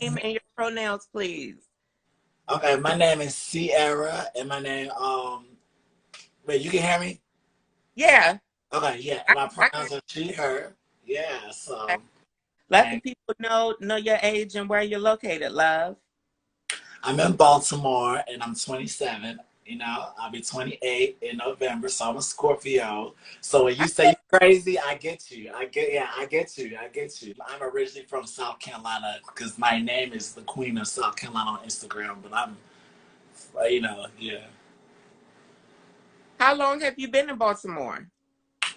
name and your pronouns, please. Okay, my name is Sierra, and my name, wait, you can hear me? Yeah. Okay, yeah, I, my I can. pronouns are she, her. Yeah, Okay. so, Let the and people know your age and where you're located, love. I'm in Baltimore, and I'm 27. You know, I'll be 28 in November, so I'm a Scorpio. So when you say you're crazy, I get you. I get you. I get you. I'm originally from South Carolina because my name is the Queen of South Carolina on Instagram, but I'm, yeah. How long have you been in Baltimore?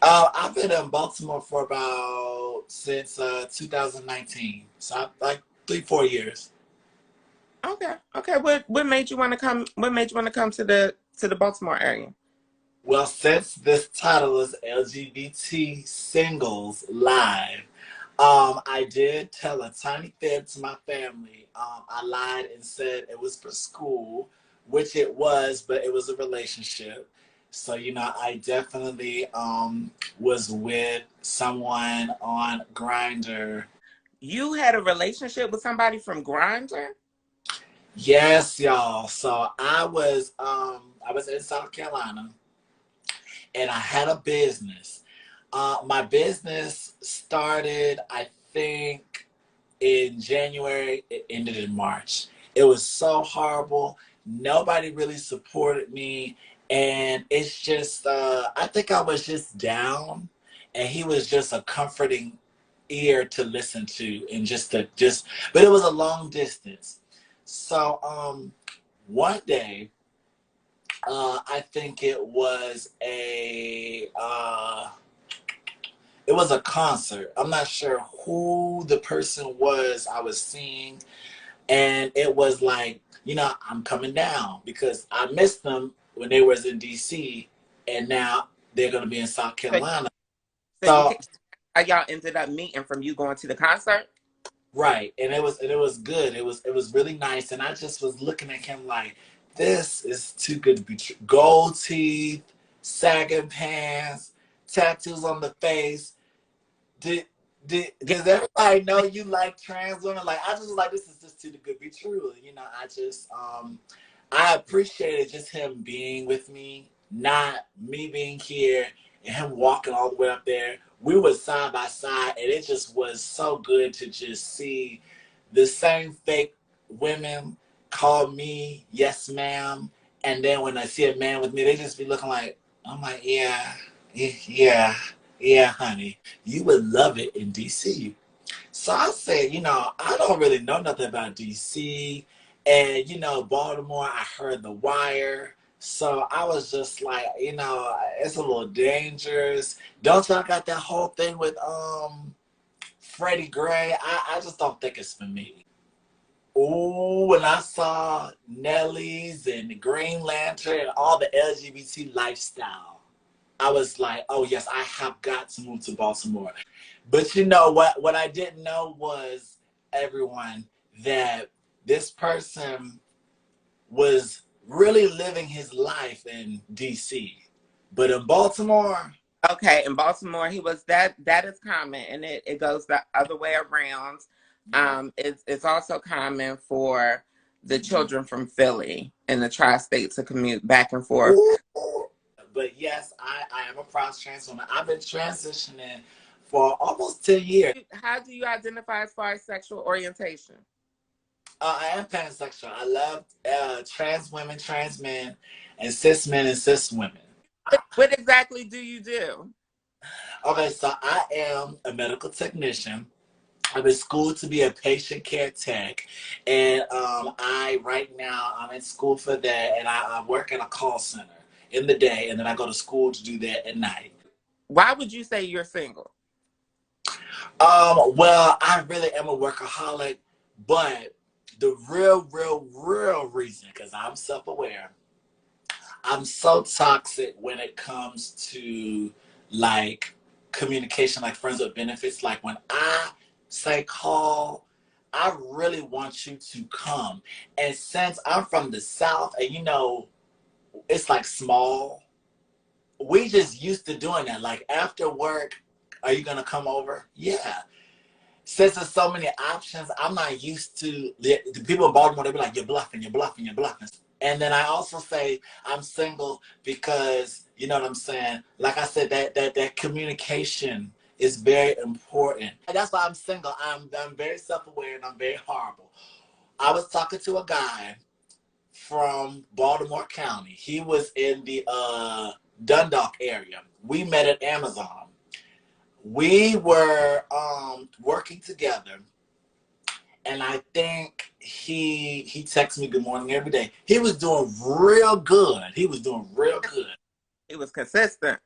I've been in Baltimore for about since 2019, so like 3, 4 years. Okay. Okay. What made you want to come? What made you want to come to the Baltimore area? Well, since this title is LGBT Singles Live, I did tell a tiny fib to my family. I lied and said it was for school, which it was, but it was a relationship. So, I definitely was with someone on Grinder. You had a relationship with somebody from Grindr? Yes, y'all. So I was in South Carolina and I had a business. My business started, I think, in January. It ended in March. It was so horrible. Nobody really supported me. And it's just, I think I was just down. And he was just a comforting ear to listen to and but it was a long distance. So one day, I think it was a concert. I'm not sure who the person was I was seeing, and it was like, I'm coming down because I missed them when they was in DC, and now they're gonna be in South So, Carolina. so you So can, y'all ended up meeting from you going to the concert? right, and it was good. It was really nice, and I just was looking at him like, this is too good to be true. Gold teeth, sagging pants, tattoos on the face. Did Yeah. does everybody know you like trans women? Like I just was like, this is just too good to be true. I appreciated just him being with me, not me being here and him walking all the way up there. We were side by side, and it just was so good to just see the same fake women call me yes ma'am, and then when I see a man with me, they just be looking like, I'm like, yeah, yeah, yeah, honey, you would love it in DC. So I said, I don't really know nothing about DC. And, Baltimore, I heard The Wire. So I was just like, it's a little dangerous. Don't y'all got that whole thing with Freddie Gray? I just don't think it's for me. Oh, when I saw Nelly's and Green Lantern and all the LGBT lifestyle, I was like, oh yes, I have got to move to Baltimore. But you know what? What I didn't know was, everyone, that this person was really living his life in DC. But in Baltimore, Okay, in Baltimore, he was that is common, and it goes the other way around. yeah. It's also common for the children from Philly in the tri-state to commute back and forth. Ooh. But yes, I am a trans woman. I've been transitioning for almost 10 years. How do you identify as far as sexual orientation? I am pansexual. I love trans women, trans men, and cis men and cis women. What exactly do you do? Okay, so I am a medical technician. I'm in school to be a patient care tech, and I right now I'm in school for that, and I work in a call center in the day, and then I go to school to do that at night. Why would you say you're single? Well, I really am a workaholic, but the real reason, because I'm self-aware, I'm so toxic when it comes to like communication, like friends with benefits. Like when I say call, I really want you to come. And since I'm from the South and it's like small, we just used to doing that. Like after work, are you gonna come over? Yeah. since there's so many options, I'm not used to the people in Baltimore. They be like, "You're bluffing, you're bluffing, you're bluffing." And then I also say I'm single because you know what I'm saying. Like I said, that communication is very important. And that's why I'm single. I'm very self-aware and I'm very horrible. I was talking to a guy from Baltimore County. He was in the Dundalk area. We met at Amazon. We were working together, and I think he texts me good morning every day. He was doing real good. He was doing real good. It was consistent.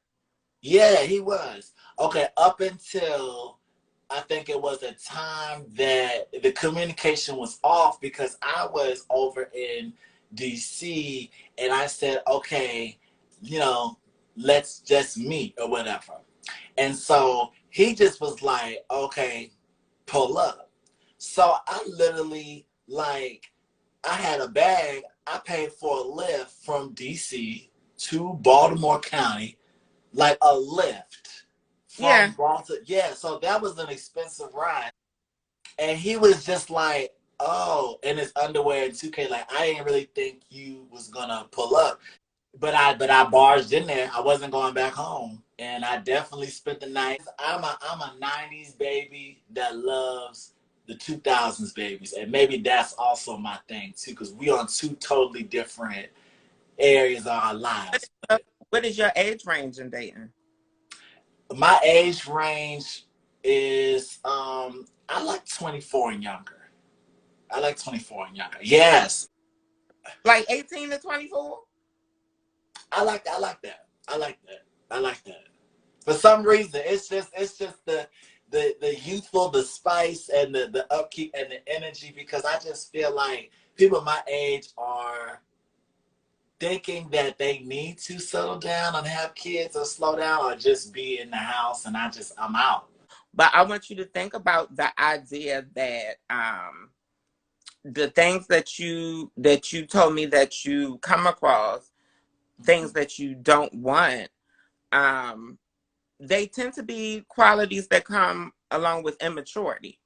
Yeah, he was. Okay, up until I think it was a time that the communication was off because I was over in DC and I said, okay, you know, let's just meet or whatever. And so he just was like, okay, pull up. So I literally, like, I had a bag. I paid for a lift from DC to Baltimore County, like a lift Yeah. from Baltimore. Yeah, so that was an expensive ride. And he was just like, oh, in his underwear and 2K, like, I didn't really think you was gonna pull up. But I barged in there. I wasn't going back home. And I definitely spent the night. I'm a 90s baby that loves the 2000s babies. And maybe that's also my thing too, because we on two totally different areas of our What is lives. your, what is your age range in dating? My age range is I like 24 and younger. I like 24 and younger. Yes. Like 18 to 24? I like that. I like that. I like that. For some reason, it's just the youthful, the spice, and the upkeep and the energy. Because I just feel like people my age are thinking that they need to settle down and have kids or slow down or just be in the house, and I'm out. But I want you to think about the idea that the things that you told me that you come across, things that you don't want, um, they tend to be qualities that come along with immaturity.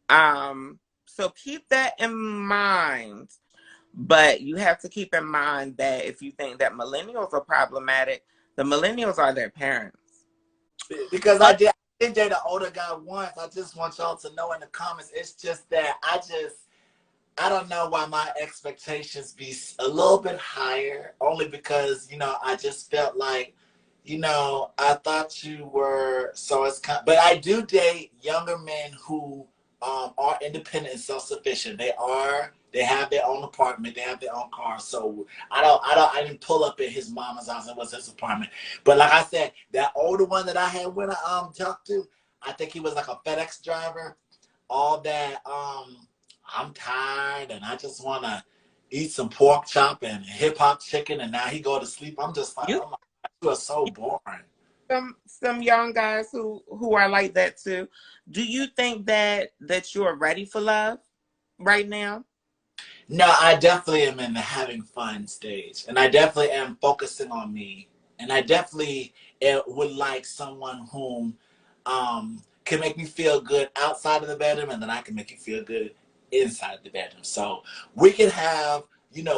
So keep that in mind. But you have to keep in mind that if you think that millennials are problematic, the millennials are their parents. Because But I did date an older guy once. I just want y'all to know in the comments. It's just that I don't know why my expectations be a little bit higher. Only because I just felt like I thought you were so it's kind. But I do date younger men who are independent and self sufficient. They are. They have their own apartment. They have their own car. So I didn't pull up at his mama's house. It was his apartment. But like I said, that older one that I had when I talked to, I think he was like a FedEx driver. All that I'm tired and I just want to eat some pork chop and hip hop chicken, and now he go to sleep. I'm just like, you oh my God, you are so boring. some young guys who are like that too. Do you think that you're ready for love right now? No, I definitely am in the having fun stage, and I definitely am focusing on me, and I definitely would like someone whom can make me feel good outside of the bedroom, and then I can make you feel good inside the bedroom. So we can have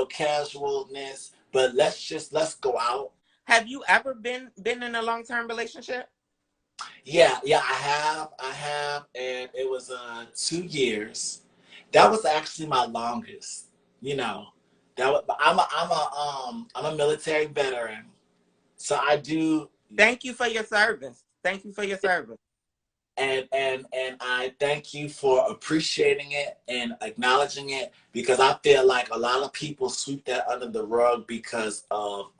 casualness, but let's go out. Have you ever been in a long-term relationship? Yeah, I have, and it was 2 years. That was actually my longest. You know, that was, but I'm a military veteran, so I do, Thank you for your service. Thank you for your service. and I thank you for appreciating it and acknowledging it, because I feel like a lot of people sweep that under the rug because of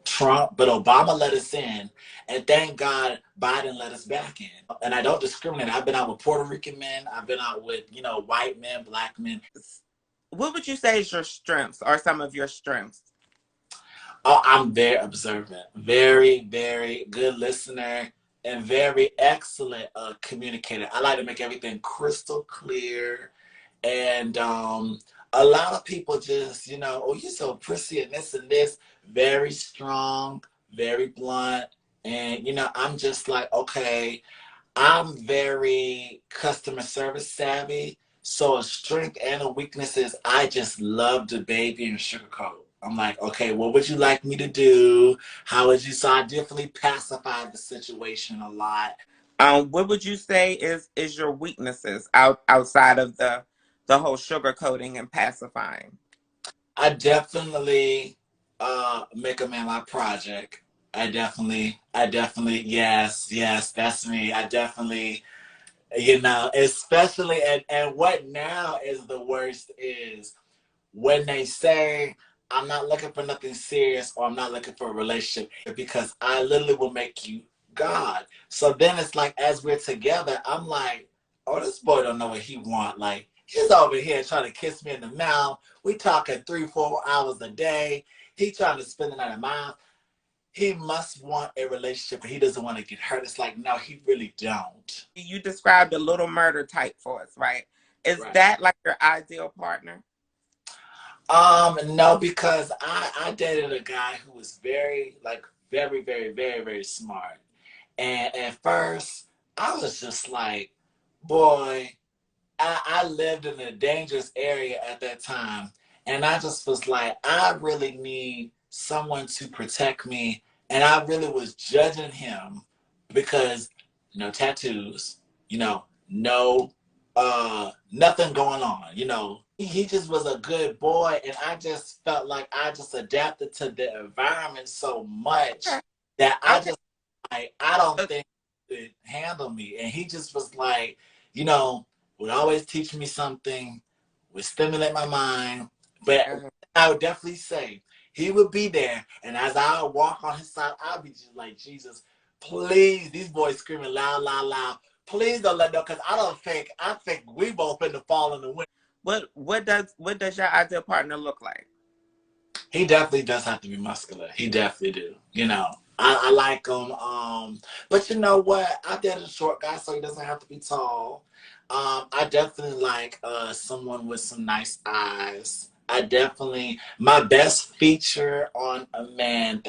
Trump, but Obama let us in, and thank God Biden let us back in. And I don't discriminate. I've been out with Puerto Rican men. I've been out with white men, black men. What would you say is your strengths or some of your strengths? Oh, I'm very observant, very, very good listener, and very excellent communicator. I like to make everything crystal clear. And a lot of people just, oh, you're so prissy and this and this. Very strong, very blunt. And, I'm just like, okay, I'm very customer service savvy. So a strength and a weakness is I just love to baby and sugarcoat. I'm like, okay, what would you like me to do? How would you? So I definitely pacify the situation a lot. What would you say is your weaknesses outside of the whole sugar coating and pacifying? I definitely make a man my project. Yes, yes, that's me. I definitely, especially, and what now is the worst is when they say, I'm not looking for nothing serious or I'm not looking for a relationship because I literally will make you God. So then it's like, as we're together, I'm like, oh, this boy don't know what he want. Like, he's over here trying to kiss me in the mouth. We talking 3, 4 hours a day. He trying to spend the night at mine. He must want a relationship, but he doesn't want to get hurt. It's like, no, he really don't. You described a little murder type for us, right? Is Right. that like your ideal partner? No, because I dated a guy who was very, like, very, very, very, very smart. And at first, I was just like, boy, I lived in a dangerous area at that time. And I just was like, I really need someone to protect me. And I really was judging him because no tattoos, no nothing going on, He just was a good boy. And I just felt like I just adapted to the environment so much Okay. that I Okay. just like I don't Uh, think he could handle me. And he just was like, would always teach me something, would stimulate my mind. But uh, I would definitely say he would be there. And as I would walk on his side, I'd be just like, Jesus, please, these boys screaming loud, loud, loud. Please don't let them, because I think we both finna fall in the wind. what does your ideal partner look like? He definitely does have to be muscular. He definitely do. I like him. But you know what? I dated a short guy, so he doesn't have to be tall. I definitely like someone with some nice eyes. I definitely my best feature on a man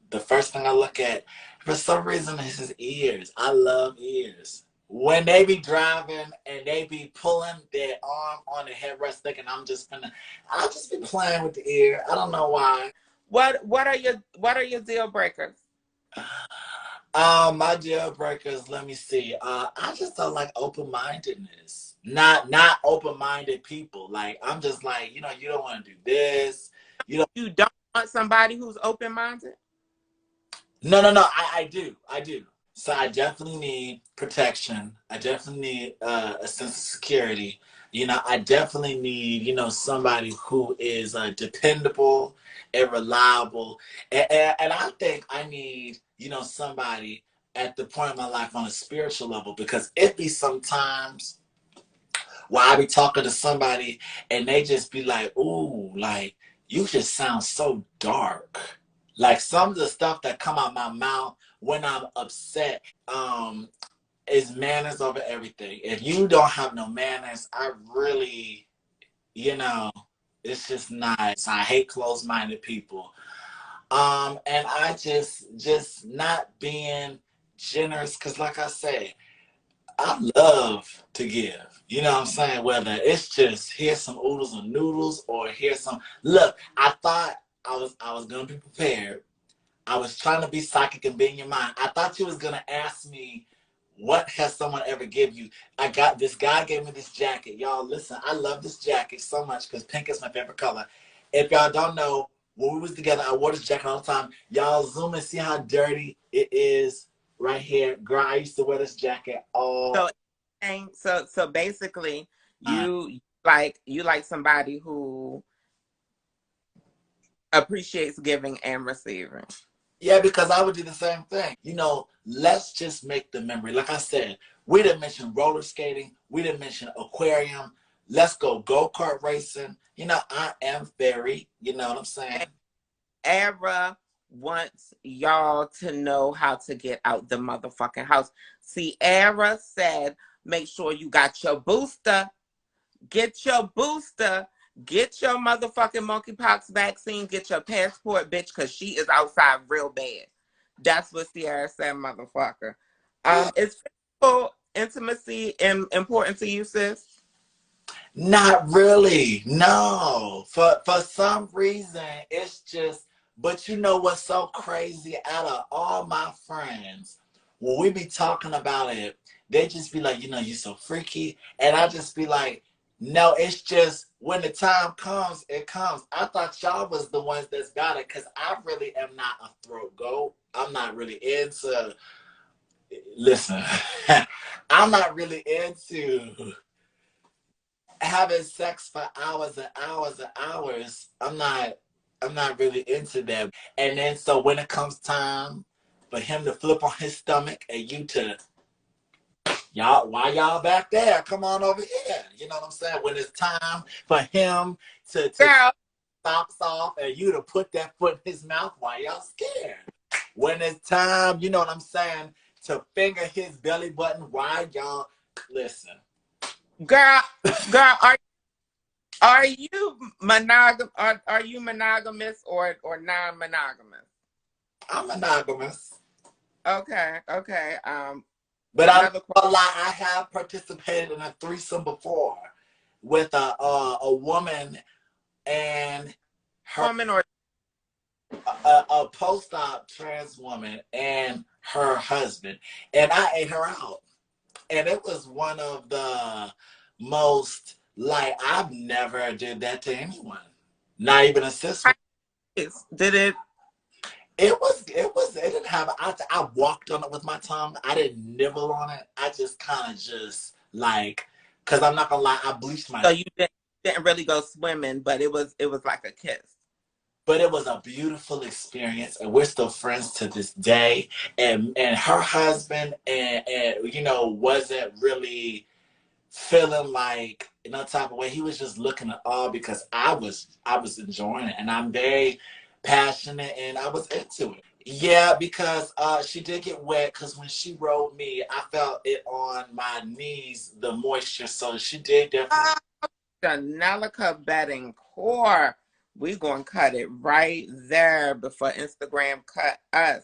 the first thing I look at for some reason is his ears. I love ears. When they be driving and they be pulling their arm on the headrest, thinking I'll just be playing with the ear. I don't know why. What are your deal breakers? My deal breakers, let me see. I just don't like open mindedness. Not open minded people. Like I'm just like, you don't want to do this. You don't You don't want somebody who's open minded? No. I do. I do. So I definitely need protection. I definitely need a sense of security. I definitely need, somebody who is dependable and reliable. And I think I need, somebody at the point of my life on a spiritual level because it be sometimes where I be talking to somebody and they just be like, ooh, like, you just sound so dark. Like some of the stuff that come out my mouth when I'm upset, is manners over everything. If you don't have no manners, I really, you know, it's just nice. I hate closed-minded people. And I just not being generous, because like I said, I love to give. You know what I'm saying? Whether it's just here's some oodles and noodles or here's some look, I thought I was gonna be prepared. I was trying to be psychic and be in your mind. I thought you was gonna ask me, what has someone ever given you? I got this guy gave me this jacket. Y'all listen, I love this jacket so much because pink is my favorite color. If y'all don't know, when we was together, I wore this jacket all the time. Y'all zoom and see how dirty it is right here. Girl, I used to wear this jacket all So, so basically, the time. you like somebody who appreciates giving and receiving. Yeah, because I would do the same thing. Let's just make the memory. Like I said, we didn't mention roller skating. We didn't mention aquarium. Let's go-kart racing. I am very, you know what I'm saying? Era wants y'all to know how to get out the motherfucking house. Sierra said, make sure you got your booster. Get your booster. Get your motherfucking monkeypox vaccine. Get your passport, bitch, because she is outside real bad. That's what Sierra said, motherfucker. Is physical intimacy important to you, sis? Not really. No. For some reason, it's just. But you know what's so crazy? Out of all my friends, when we be talking about it, they just be like, you're so freaky, and I just be like, no, it's just when the time comes, it comes. I thought y'all was the ones that's got it, because I really am not a throat goat. I'm not really into. Listen, I'm not really into having sex for hours and hours and hours. I'm not really into that. And then so when it comes time for him to flip on his stomach and you to y'all, why y'all back there? Come on over here. You know what I'm saying? When it's time for him to Girl, socks off and you to put that foot in his mouth, why y'all scared? When it's time, you know what I'm saying, to finger his belly button, why y'all listen? girl, girl, are you Are you monogamous or non-monogamous? I'm monogamous. Okay, okay. But I'm not Another gonna lie, I have participated in a threesome before with a woman and her woman or a post-op trans woman and her husband, and I ate her out, and it was one of the most like I've never did that to anyone, not even a sister. did it? It didn't have I walked on it with my tongue. I didn't nibble on it. I just kind of just like, because I'm not gonna lie, I bleached my. So you didn't really go swimming, but it was like a kiss. But it was a beautiful experience, and we're still friends to this day. And her husband and wasn't really feeling like in that type of way. He was just looking at all because I was enjoying it, and I'm very passionate, and I was into it. Yeah, because she did get wet because when she rode me, I felt it on my knees, the moisture. So she did definitely. Janelica betting core. We gonna cut it right there before Instagram cut us.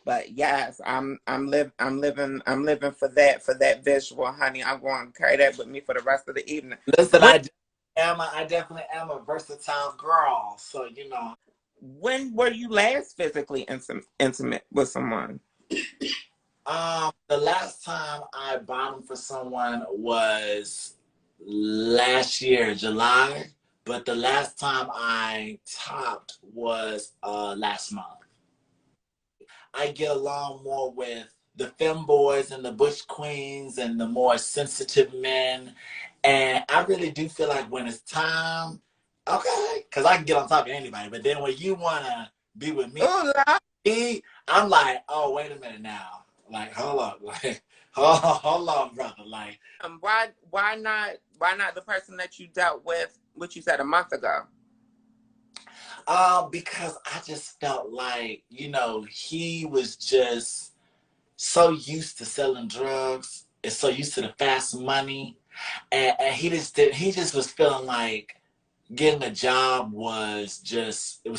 But yes, I'm living for that visual, honey. I'm going to carry that with me for the rest of the evening. Listen, When I definitely am a versatile girl. So when were you last physically intimate with someone? The last time I bottomed for someone was last year, July. But the last time I topped was last month. I get along more with the femboys and the bush queens and the more sensitive men. And I really do feel like when it's time, okay, because I can get on top of anybody. But then when you want to be with Oh, Lord. I'm like, oh, wait a minute now. Like, hold up. Like, hold on, brother. Like, why not the person that you dealt with, which you said a month ago? because I just felt like, he was just so used to selling drugs and so used to the fast money. And he just was feeling like getting a job it was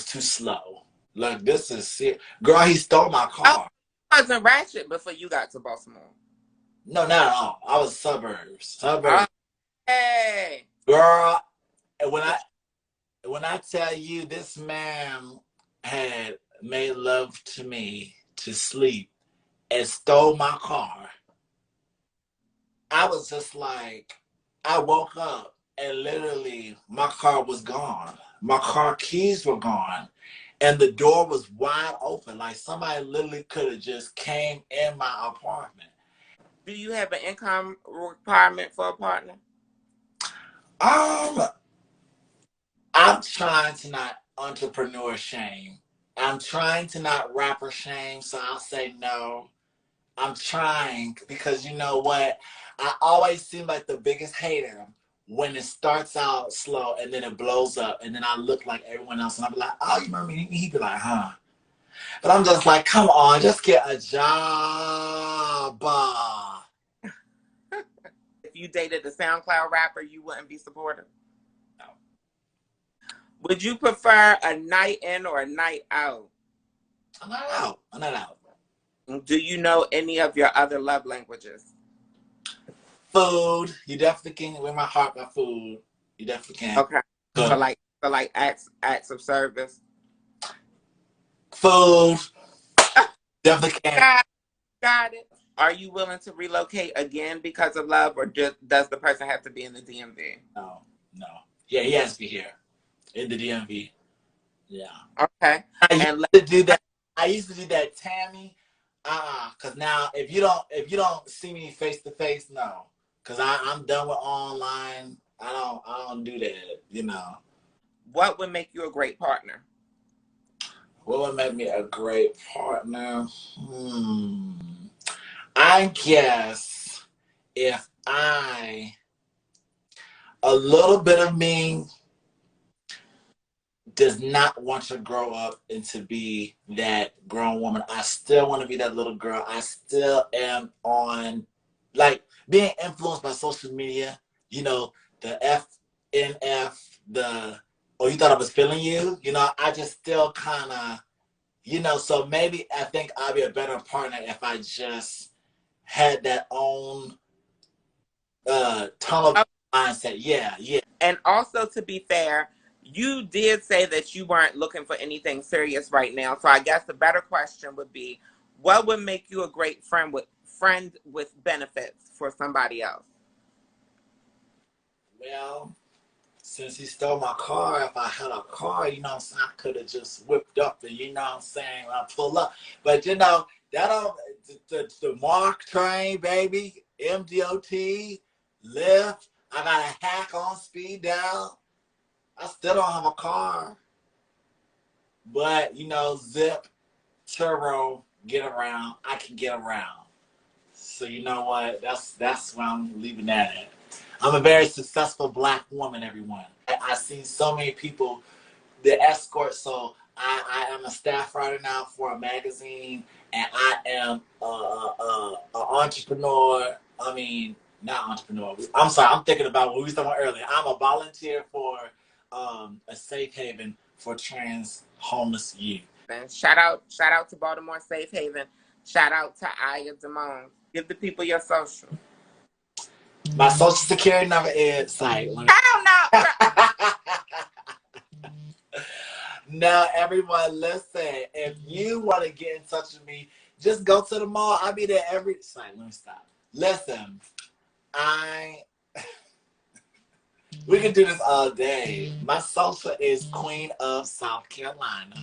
too slow. Like, this is it. Girl, he stole my Oh, car. I wasn't ratchet before you got to Baltimore. No, not at all. I was suburbs. Suburbs. Hey, Girl, and when I tell you this man had made love to me to sleep and stole my car, I was just like, I woke up and literally my car was gone. My car keys were gone. And the door was wide open. Like somebody literally could have just came in my apartment. do you have an income requirement for a partner? Um, I'm trying to not entrepreneur shame. I'm trying to not rapper shame, so I'll say no. I'm trying because you know what? I always seem like the biggest hater when it starts out slow and then it blows up and then I look like everyone else and I'll be like, oh, you remember me? He'd be like, huh? But I'm just like, come on, just get a job. If you dated a SoundCloud rapper, you wouldn't be supportive. No, Would you prefer a night in or a night out? I'm not out. I'm not out. Do you know any of your other love languages? Food. You definitely can win my heart by food. You definitely can. Okay. Cook. For like acts of service. Food. Definitely can. Got it. Are you willing to relocate again because of love, or just does the person have to be in the DMV? No, no. Yeah, he has to be here in the DMV. Yeah. Okay. I used And to do that. I used to do that, Tammy. Cause now if you don't see me face to face, no. Cause I'm done with online. I don't do that, you know. what would make you a great partner? What would make me a great partner? I guess if a little bit of me does not want to grow up and to be that grown woman. I still want to be that little girl. I still am on, like, being influenced by social media, you know, the FNF, oh, you thought I was feeling you? You know, I just still kind of, so maybe I think I'll be a better partner if I just had that own tunnel mindset. Yeah, yeah. And also, to be fair, you did say that you weren't looking for anything serious right now. So I guess the better question would be, what would make you a great friend with benefits for somebody else? Well, since he stole my car, if I had a car, you know what I'm saying, I could have just whipped up and, you know what I'm saying, when I pull up. But, that don't, the Mark train, baby, MDOT, Lyft, I got a hack on speed dial. I still don't have a car. But, Zip, Turo, get around. I can get around. So you know what? That's where I'm leaving that at. I'm a very successful black woman, everyone. I've seen so many people, the escort. So I am a staff writer now for a magazine, and I am a entrepreneur. I mean, not entrepreneur. I'm sorry. I'm thinking about what we were talking about earlier. I'm a volunteer for a safe haven for trans homeless youth. And shout out to Baltimore Safe Haven. Shout out to Aya Damone. Give the people your social. My social security number is like. Hell no! Now, everyone, listen. If you want to get in touch with me, just go to the mall. I'll be there every. Sorry, let me stop. Listen, I. We can do this all day. My social is Queen of South Carolina.